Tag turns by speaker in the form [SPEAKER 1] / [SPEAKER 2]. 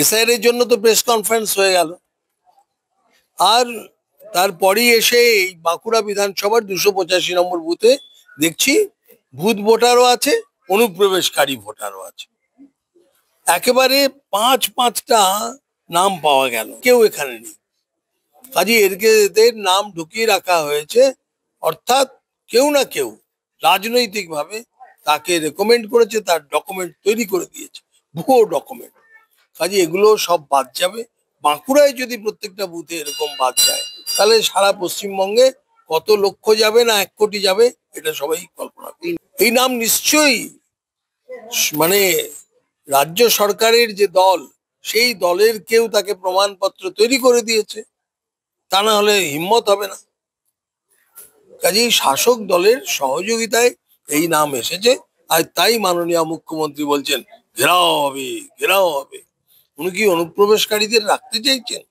[SPEAKER 1] SIR এর জন্য তো প্রেস কনফারেন্স হয়ে গেল, আর তারপরেই এসে এই বাঁকুড়া বিধানসভার 285 নম্বর বুথে দেখছি ভূত ভোটারও আছে, অনুপ্রবেশকারী ভোটারও আছে। একেবারে পাঁচটা নাম পাওয়া গেল, কেউ এখানে নেই। কাজে এদের নাম ঢুকিয়ে রাখা হয়েছে, অর্থাৎ কেউ না কেউ রাজনৈতিকভাবে তাকে রেকমেন্ড করেছে, তার ডকুমেন্ট তৈরি করে দিয়েছে, ভুয়ো ডকুমেন্ট। কাজে এগুলো সব বাদ যাবে। বাঁকুড়ায় যদি প্রত্যেকটা বুথে এরকম বাদ যায়, তাহলে সারা পশ্চিমবঙ্গে কত লক্ষ যাবে না 1 কোটি যাবে, এটা সবাই কল্পনা করুন। এই নাম নিশ্চয়ই মানে রাজ্য সরকারের যে দল, সেই দলের কেউ তাকে প্রমাণপত্র তৈরি করে দিয়েছে, তা না হলে হিম্মত হবে না। কাজেই শাসক দলের সহযোগিতায় এই নাম এসেছে, আর তাই মাননীয় মুখ্যমন্ত্রী বলছেন ঘেরাও হবে, ঘেরাও হবে। উনি কি অনুপ্রবেশকারীদের রাখতে চাইছেন?